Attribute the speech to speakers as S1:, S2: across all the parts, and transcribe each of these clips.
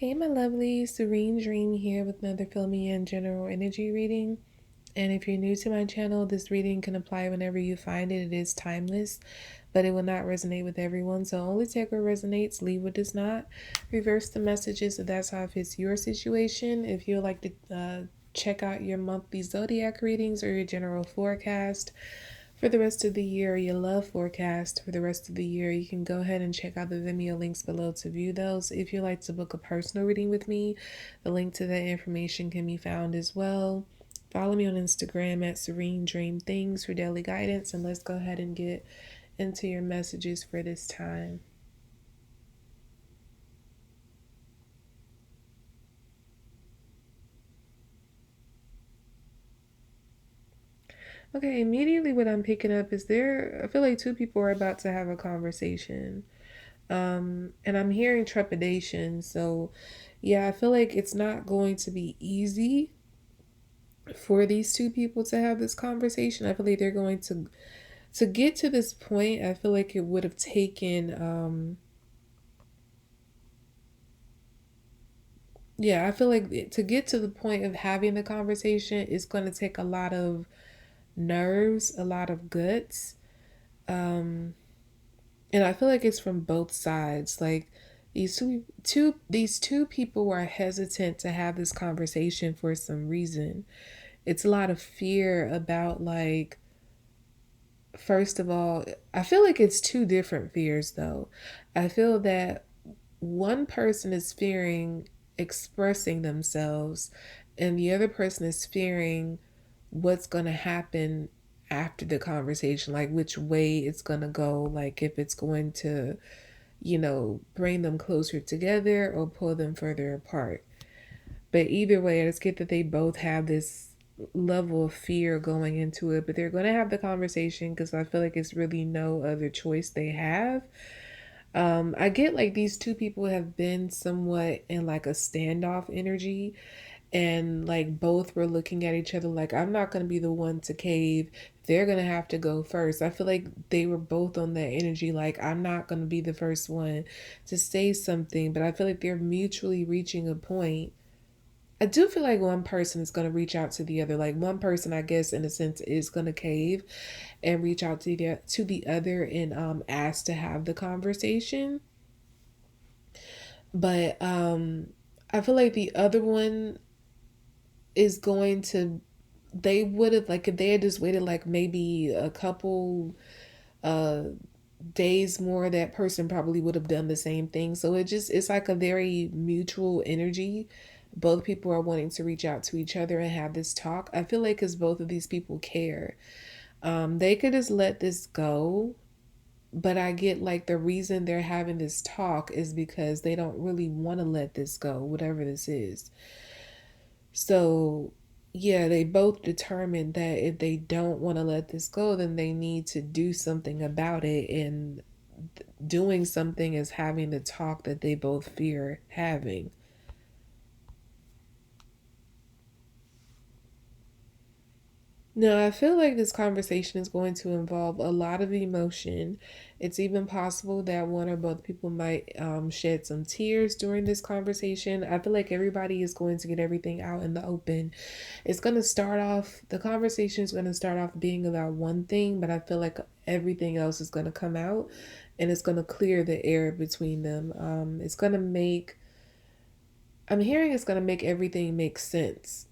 S1: Hey, my lovely Serene Dream here with another Fill Me In general energy reading. And if you're new to my channel, this reading can apply whenever you find it. It is timeless, but it will not resonate with everyone. So only take what resonates, leave what does not. Reverse the messages if that's how it fits your situation. If you would like to check out your monthly Zodiac readings or your general forecast for the rest of the year, your love forecast for the rest of the year, you can go ahead and check out the Vimeo links below to view those. If you'd like to book a personal reading with me, the link to that information can be found as well. Follow me on Instagram at Serene Dream Things for daily guidance, and let's go ahead and get into your messages for this time. Okay, immediately what I'm picking up is I feel like two people are about to have a conversation. And I'm hearing trepidation. So, yeah, I feel like it's not going to be easy for these two people to have this conversation. I feel like they're going to get to this point. I feel like it would have taken yeah, I feel like to get to the point of having the conversation is going to take a lot of nerves, a lot of guts. Um and I feel like it's from both sides. Like these two people are hesitant to have this conversation for some reason. It's a lot of fear about, like, first of all, I feel like it's two different fears though. I feel that one person is fearing expressing themselves and the other person is fearing what's going to happen after the conversation, like which way it's going to go, like if it's going to, bring them closer together or pull them further apart. But either way, it's good that they both have this level of fear going into it, but they're going to have the conversation because I feel like it's really no other choice they have. I get like these two people have been somewhat in like a standoff energy, and like both were looking at each other like, I'm not going to be the one to cave. They're going to have to go first. I feel like they were both on that energy like, I'm not going to be the first one to say something, but I feel like they're mutually reaching a point. I do feel like one person is going to reach out to the other. Like one person, I guess, in a sense, is going to cave and reach out to the other and ask to have the conversation. But I feel like the other one is going to, they would have, like, if they had just waited like maybe a couple uh days more, that person probably would have done the same thing. So it's like a very mutual energy. Both people are wanting to reach out to each other and have this talk. I feel like because both of these people care, they could just let this go. But I get like the reason they're having this talk is because they don't really want to let this go, whatever this is. So, yeah, they both determined that if they don't want to let this go, then they need to do something about it. And doing something is having the talk that they both fear having. No, I feel like this conversation is going to involve a lot of emotion. It's even possible that one or both people might shed some tears during this conversation. I feel like everybody is going to get everything out in the open. The conversation is going to start off being about one thing, but I feel like everything else is going to come out and it's going to clear the air between them. I'm hearing it's going to make everything make sense.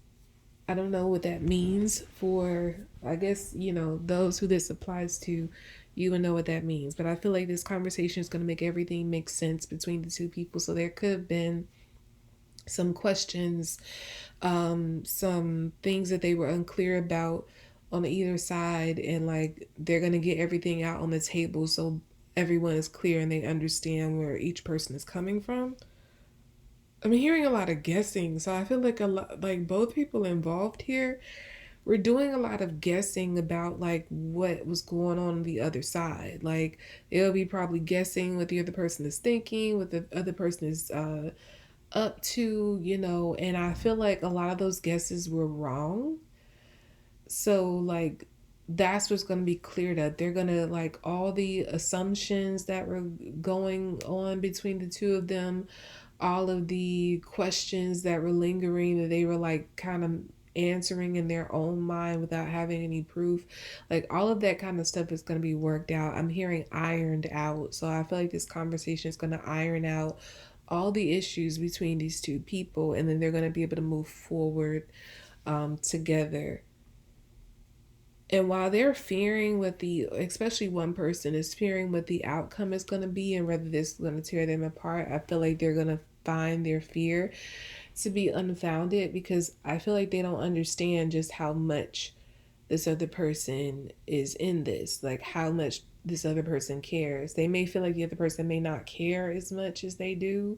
S1: I don't know what that means for, I guess, those who this applies to, you would know what that means. But I feel like this conversation is going to make everything make sense between the two people. So there could have been some questions, some things that they were unclear about on either side. And like they're going to get everything out on the table so everyone is clear and they understand where each person is coming from. I'm hearing a lot of guessing, so I feel like a lot, like both people involved here, we're doing a lot of guessing about like what was going on the other side. Like they'll be probably guessing what the other person is thinking, what the other person is up to, and I feel like a lot of those guesses were wrong. So like that's what's going to be cleared up. They're going to, all the assumptions that were going on between the two of them all of the questions that were lingering that they were like kind of answering in their own mind without having any proof. Like all of that kind of stuff is going to be worked out. I'm hearing ironed out. So I feel like this conversation is going to iron out all the issues between these two people, and then they're going to be able to move forward together. And while they're fearing what the, especially one person is fearing what the outcome is going to be and whether this is going to tear them apart, I feel like they're going to find their fear to be unfounded, because I feel like they don't understand just how much this other person is in this, like how much this other person cares. They may feel like the other person may not care as much as they do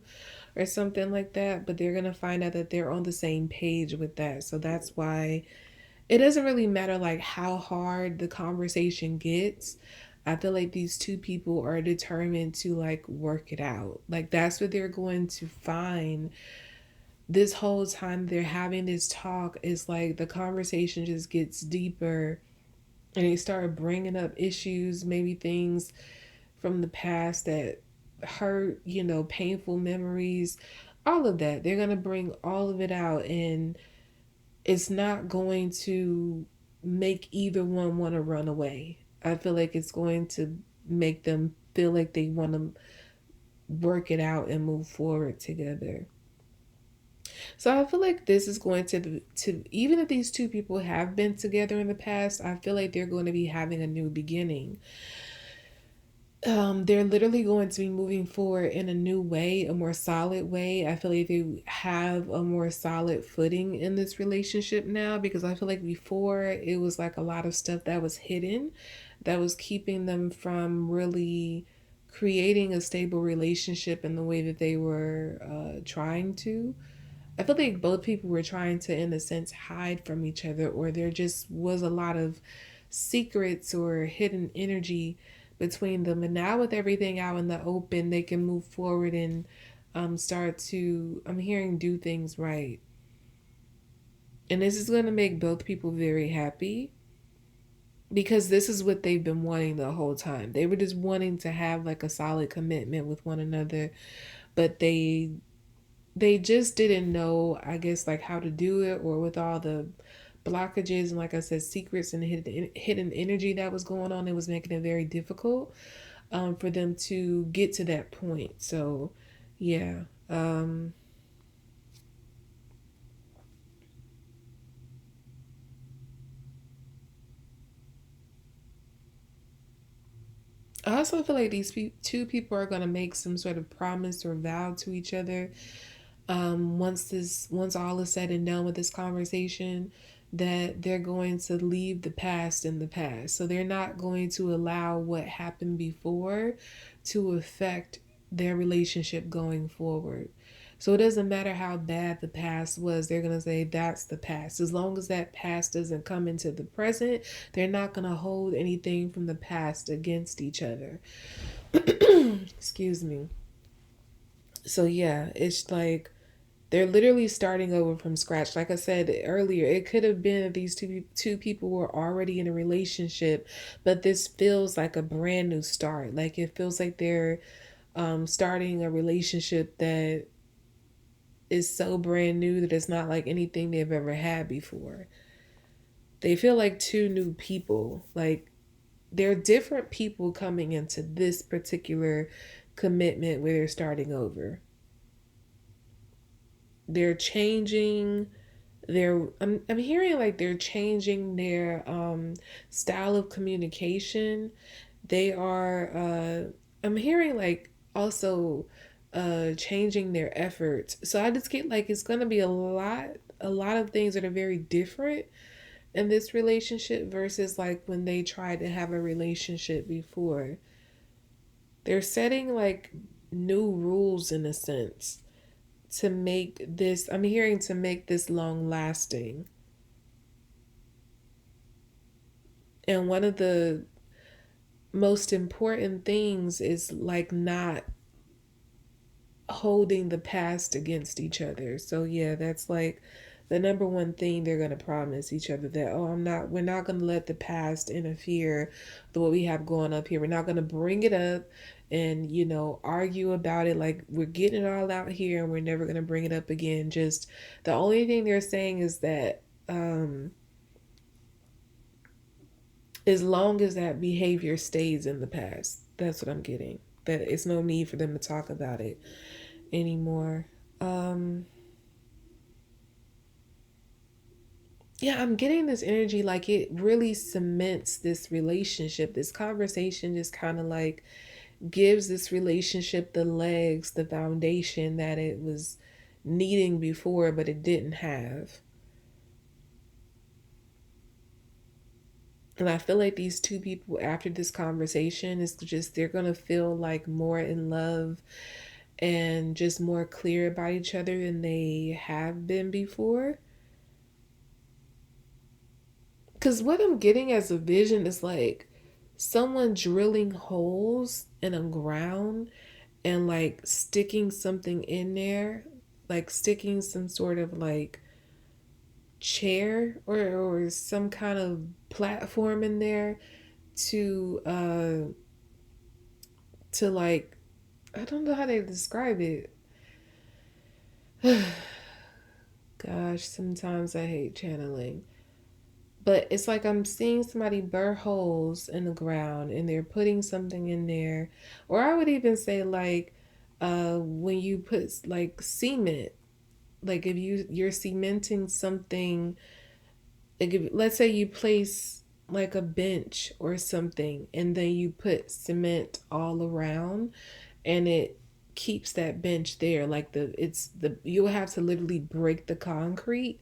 S1: or something like that, but they're going to find out that they're on the same page with that. So that's why it doesn't really matter like how hard the conversation gets. I feel like these two people are determined to like work it out. Like that's what they're going to find this whole time they're having this talk. Is like the conversation just gets deeper and they start bringing up issues, maybe things from the past that hurt, painful memories, all of that. They're going to bring all of it out, and it's not going to make either one want to run away. I feel like it's going to make them feel like they want to work it out and move forward together. So I feel like this is going to even if these two people have been together in the past, I feel like they're going to be having a new beginning. They're literally going to be moving forward in a new way, a more solid way. I feel like they have a more solid footing in this relationship now, because I feel like before it was like a lot of stuff that was hidden that was keeping them from really creating a stable relationship in the way that they were trying to. I feel like both people were trying to, in a sense, hide from each other, or there just was a lot of secrets or hidden energy between them. And now, with everything out in the open, they can move forward and start to, I'm hearing, do things right. And this is going to make both people very happy, because this is what they've been wanting the whole time. They were just wanting to have like a solid commitment with one another, but they just didn't know, I guess, like how to do it, or with all the blockages and, like I said, secrets and hidden energy that was going on, it was making it very difficult for them to get to that point. So yeah. I also feel like these two people are going to make some sort of promise or vow to each other, once all is said and done with this conversation, that they're going to leave the past in the past. So they're not going to allow what happened before to affect their relationship going forward. So it doesn't matter how bad the past was, they're going to say that's the past. As long as that past doesn't come into the present, they're not going to hold anything from the past against each other. Excuse me. So yeah, it's like they're literally starting over from scratch. Like I said earlier, it could have been that these two people were already in a relationship, but this feels like a brand new start. Like it feels like they're starting a relationship that is so brand new that it's not like anything they've ever had before. They feel like two new people. Like they're different people coming into this particular commitment where they're starting over. They're changing their, I'm hearing like they're changing their style of communication. They are I'm hearing like also changing their efforts. So I just get like it's gonna be a lot of things that are very different in this relationship versus like when they tried to have a relationship before. They're setting like new rules in a sense to make this, I'm hearing, to make this long lasting. And one of the most important things is like not holding the past against each other. So yeah, that's like the number one thing they're going to promise each other, that, oh, we're not going to let the past interfere with what we have going up here. We're not going to bring it up and, argue about it. Like, we're getting it all out here and we're never going to bring it up again. Just the only thing they're saying is that, as long as that behavior stays in the past, that's what I'm getting. That it's no need for them to talk about it anymore. Um, yeah, I'm getting this energy like it really cements this relationship. This conversation just kind of like gives this relationship the legs, the foundation that it was needing before, but it didn't have. And I feel like these two people, after this conversation, is just, they're going to feel like more in love and just more clear about each other than they have been before. Because what I'm getting as a vision is like someone drilling holes in a ground and like sticking something in there, like sticking some sort of like chair or some kind of platform in there to like, I don't know how they describe it. Gosh, sometimes I hate channeling. But it's like I'm seeing somebody burr holes in the ground and they're putting something in there. Or I would even say like when you put like cement, like if you're cementing something, like if, let's say you place like a bench or something and then you put cement all around and it keeps that bench there, like you'll have to literally break the concrete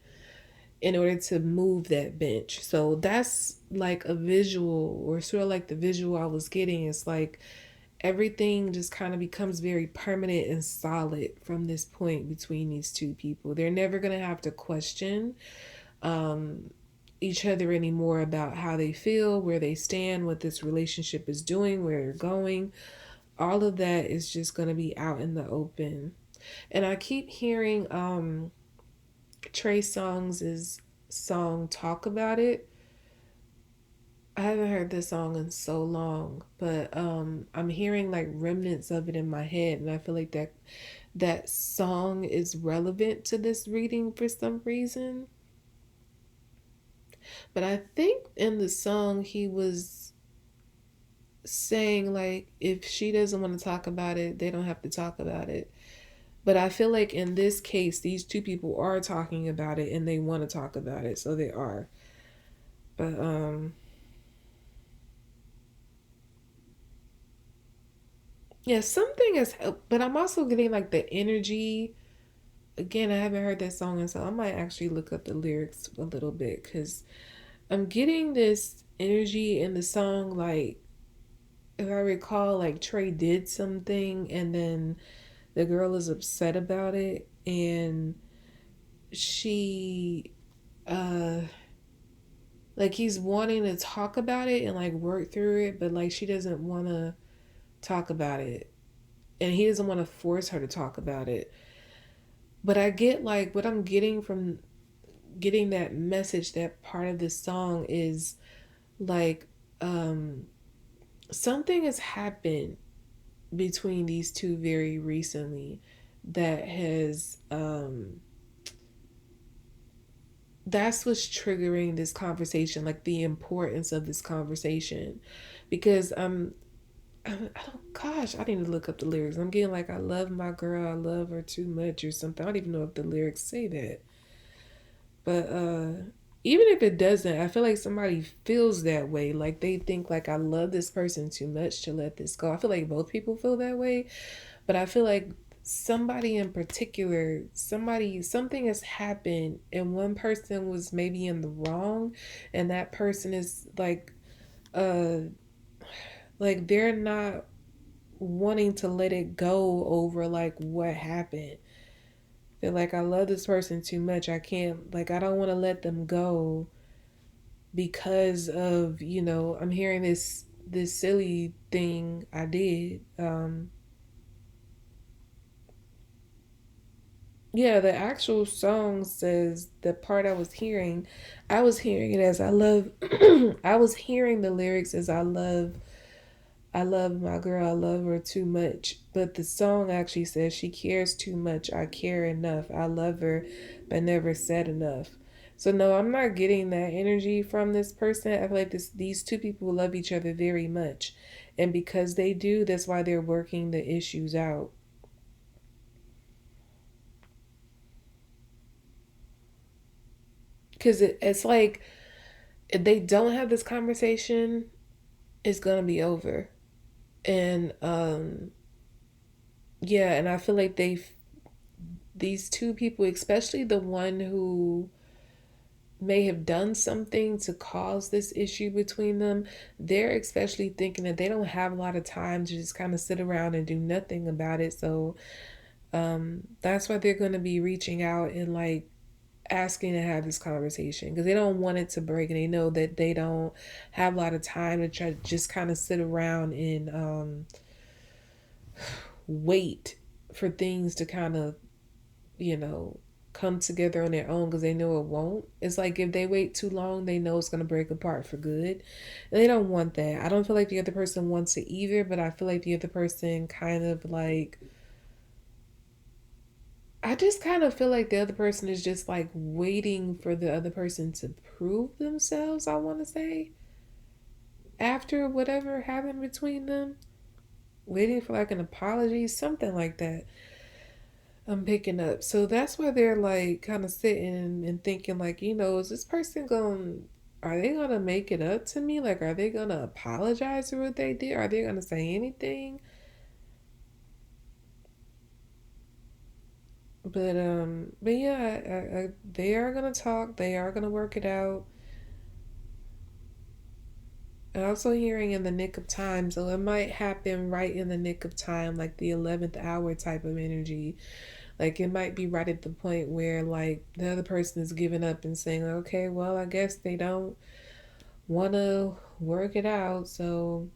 S1: in order to move that bench. So that's like a visual, or sort of like the visual I was getting. It's like everything just kind of becomes very permanent and solid from this point between these two people. They're never going to have to question um, each other anymore about how they feel, where they stand, what this relationship is doing, where they're going. All of that is just going to be out in the open. And I keep hearing Trey Songz' song Talk About It. I haven't heard this song in so long, but I'm hearing like remnants of it in my head, and I feel like that song is relevant to this reading for some reason. But I think in the song he was saying like if she doesn't want to talk about it, they don't have to talk about it. But I feel like in this case, these two people are talking about it and they want to talk about it, so they are. But yeah, something is. But I'm also getting like the energy. Again, I haven't heard that song, and so I might actually look up the lyrics a little bit because I'm getting this energy in the song. Like if I recall, like Trey did something, and then the girl is upset about it, and she uh like he's wanting to talk about it and like work through it, but like she doesn't want to talk about it, and he doesn't want to force her to talk about it. But I get like what I'm getting from getting that message, that part of this song is like um something has happened between these two very recently that has that's what's triggering this conversation, like the importance of this conversation, because I don't, gosh, I need to look up the lyrics. I'm getting like, I love my girl, I love her too much or something. I don't even know if the lyrics say that. But even if it doesn't, I feel like somebody feels that way. Like they think like, I love this person too much to let this go. I feel like both people feel that way, but I feel like somebody in particular, something has happened and one person was maybe in the wrong, and that person is uh like they're not wanting to let it go over like what happened. They're like, I love this person too much. I can't, like, I don't want to let them go because of, I'm hearing this silly thing I did. Yeah, the actual song says the part I was hearing it as I love I was hearing the lyrics as I love my girl, I love her too much. But the song actually says she cares too much, I care enough. I love her but never said enough. So no, I'm not getting that energy from this person. I feel like these two people love each other very much. And because they do, that's why they're working the issues out. Because it's like if they don't have this conversation, it's gonna be over. And yeah, and I feel like these two people, especially the one who may have done something to cause this issue between them, they're especially thinking that they don't have a lot of time to just kind of sit around and do nothing about it. So that's why they're going to be reaching out and like asking to have this conversation because they don't want it to break and they know that they don't have a lot of time to try to just kind of sit around and wait for things to kind of, you know, come together on their own because they know it won't. It's like if they wait too long, they know it's going to break apart for good. And they don't want that. I don't feel like the other person wants it either, but I feel like the other person kind of like, I just kind of feel like the other person is just like waiting for the other person to prove themselves, I want to say, after whatever happened between them. Waiting for like an apology, something like that. I'm picking up. So that's why they're like kind of sitting and thinking like, is this person going are they going to make it up to me? Like are they going to apologize for what they did? Are they going to say anything? But yeah, they are going to talk. They are going to work it out. I'm also hearing in the nick of time, so it might happen right in the nick of time, like the 11th hour type of energy. Like it might be right at the point where like the other person is giving up and saying, okay, well, I guess they don't want to work it out. So,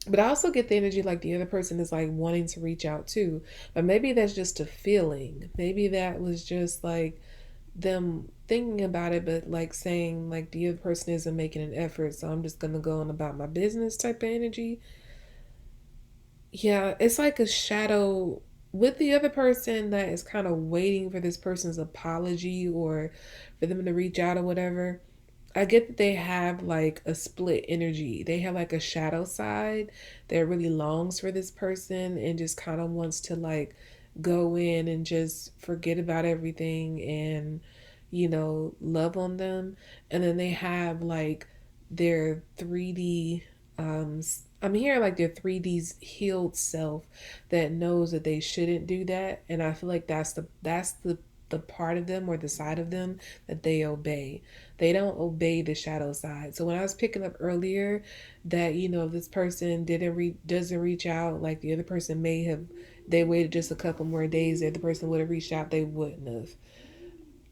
S1: but I also get the energy like the other person is like wanting to reach out too. But maybe that's just a feeling. Maybe that was just like them thinking about it, but like saying like the other person isn't making an effort. So I'm just going to go on about my business type of energy. Yeah, it's like a shadow with the other person that is kind of waiting for this person's apology or for them to reach out or whatever. I get that they have like a split energy. They have like a shadow side that really longs for this person and just kind of wants to like go in and just forget about everything and, love on them. And then they have like their 3D, I'm hearing like their 3D's healed self that knows that they shouldn't do that. And I feel like the part of them or the side of them that they obey. They don't obey the shadow side. So when I was picking up earlier that if this person doesn't reach out, like the other person may have, they waited just a couple more days. If the person would have reached out, they wouldn't have.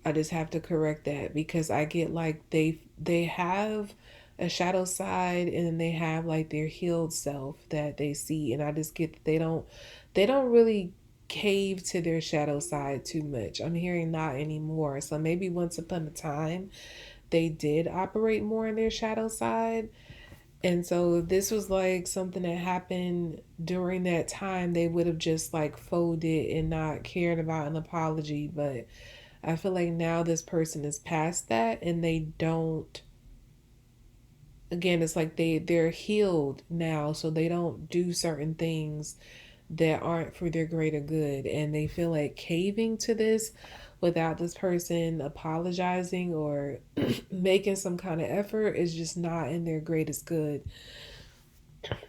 S1: I just have to correct that because I get like they have a shadow side and then they have like their healed self that they see, and I just get that they don't really cave to their shadow side too much. I'm hearing not anymore. So maybe once upon a time they did operate more in their shadow side. And so if this was like something that happened during that time, they would have just like folded and not cared about an apology. But I feel like now this person is past that and they don't, again, it's like they're healed now, so they don't do certain things that aren't for their greater good, and they feel like caving to this without this person apologizing or making some kind of effort is just not in their greatest good.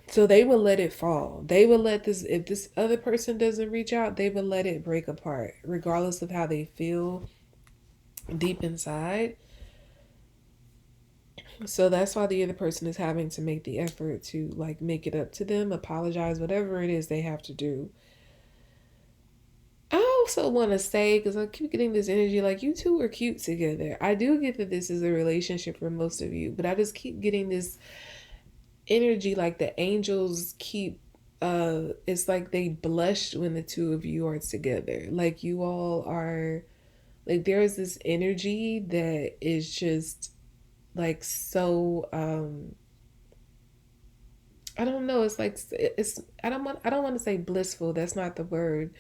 S1: So they will let it fall. They will let this, if this other person doesn't reach out, they will let it break apart regardless of how they feel deep inside. So that's why the other person is having to make the effort to like make it up to them, apologize, whatever it is they have to do. I also want to say, because I keep getting this energy, like you two are cute together. I do get that this is a relationship for most of you, but I just keep getting this energy like the angels keep it's like they blush when the two of you are together. Like you all are, like there's this energy that is just like so I don't know, it's like it's I don't want to say blissful, that's not the word.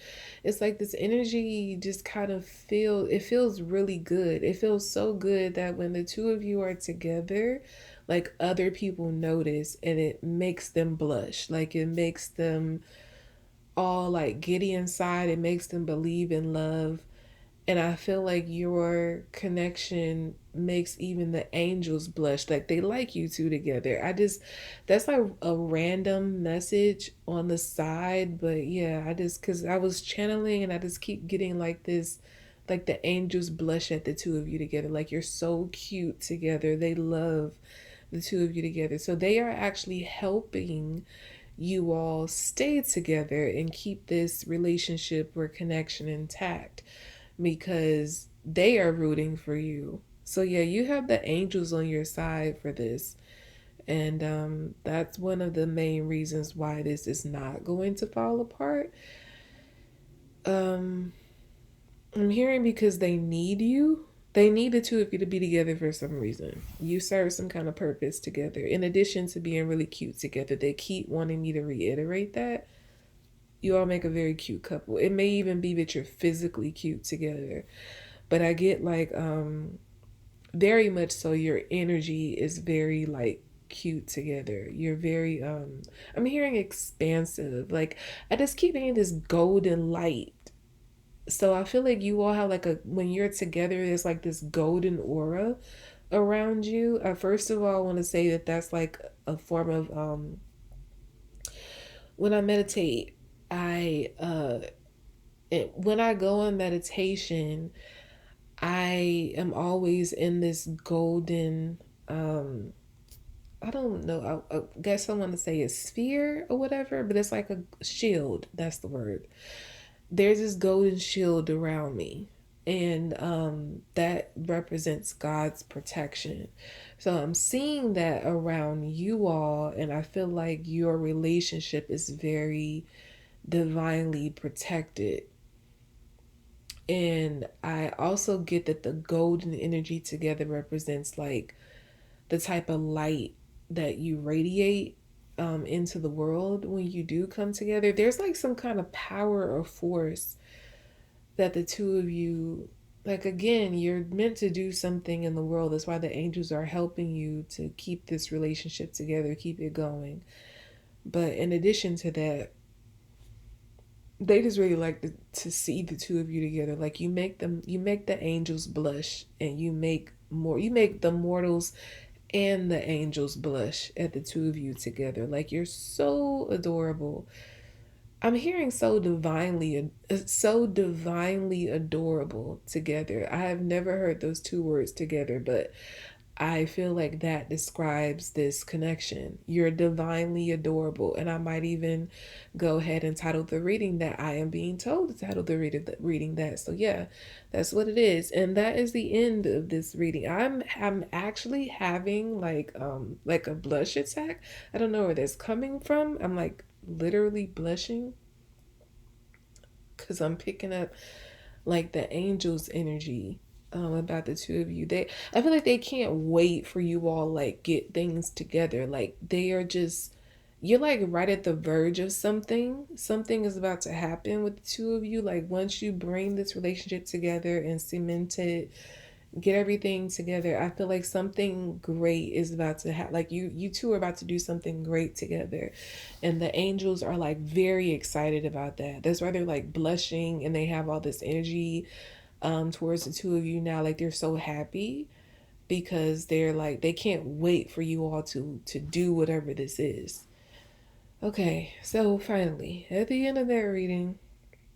S1: It's like this energy just kind of feels really good. It feels so good that when the two of you are together, like other people notice and it makes them blush. Like it makes them all like giddy inside. It makes them believe in love. And I feel like your connection makes even the angels blush. Like they like you two together. That's like a random message on the side. But yeah, cause I was channeling and I just keep getting like this, like the angels blush at the two of you together. Like you're so cute together. They love the two of you together. So they are actually helping you all stay together and keep this relationship or connection intact because they are rooting for you. So yeah, you have the angels on your side for this. And that's one of the main reasons why this is not going to fall apart. Um, I'm hearing because they need you. They need the two of you to be together for some reason. You serve some kind of purpose together. In addition to being really cute together, they keep wanting me to reiterate that. You all make a very cute couple. It may even be that you're physically cute together. But I get like very much so your energy is very like cute together. You're very I'm hearing expansive. Like I just keep getting this golden light. So I feel like you all have like a when you're together there's like this golden aura around you. First of all, I want to say that that's like a form of when I meditate, when I go on meditation, I am always in this golden I don't know. I guess I want to say a sphere or whatever, but it's like a shield. That's the word. There's this golden shield around me, and that represents God's protection. So I'm seeing that around you all, and I feel like your relationship is very divinely protected. And I also get that the golden energy together represents like the type of light that you radiate into the world when you do come together. There's like some kind of power or force that the two of you, like, again, you're meant to do something in the world. That's why the angels are helping you to keep this relationship together, keep it going. But in addition to that, they just really like to see the two of you together. Like you make the angels blush, and you make the mortals and the angels blush at the two of you together. Like you're so adorable. I'm hearing so divinely adorable together. I have never heard those two words together, but I feel like that describes this connection. You're divinely adorable. And I might even go ahead and title the reading that I am being told to title the reading that. So yeah, that's what it is. And that is the end of this reading. I'm actually having like a blush attack. I don't know where that's coming from. I'm like literally blushing because I'm picking up like the angels energy about the two of you. I feel like they can't wait for you all like get things together. Like they are just you're like right at the verge of something. Something is about to happen with the two of you. Like once you bring this relationship together and cement it, get everything together, I feel like something great is about to happen. Like you two are about to do something great together, and the angels are like very excited about that. That's why they're like blushing and they have all this energy towards the two of you now. Like they're so happy because they're like they can't wait for you all to do whatever this is. Okay, so finally at the end of that reading,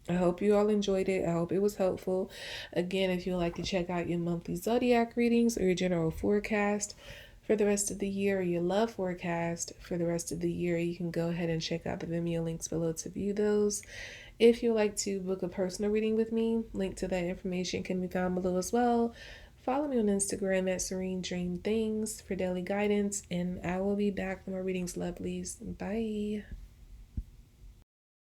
S1: I hope you all enjoyed it. I hope it was helpful. Again, if you'd like to check out your monthly zodiac readings or your general forecast for the rest of the year, or your love forecast for the rest of the year, you can go ahead and check out the Vimeo links below to view those. If you'd like to book a personal reading with me, link to that information can be found below as well. Follow me on Instagram at Serene Dream Things for daily guidance, and I will be back for more readings, lovelies. Bye.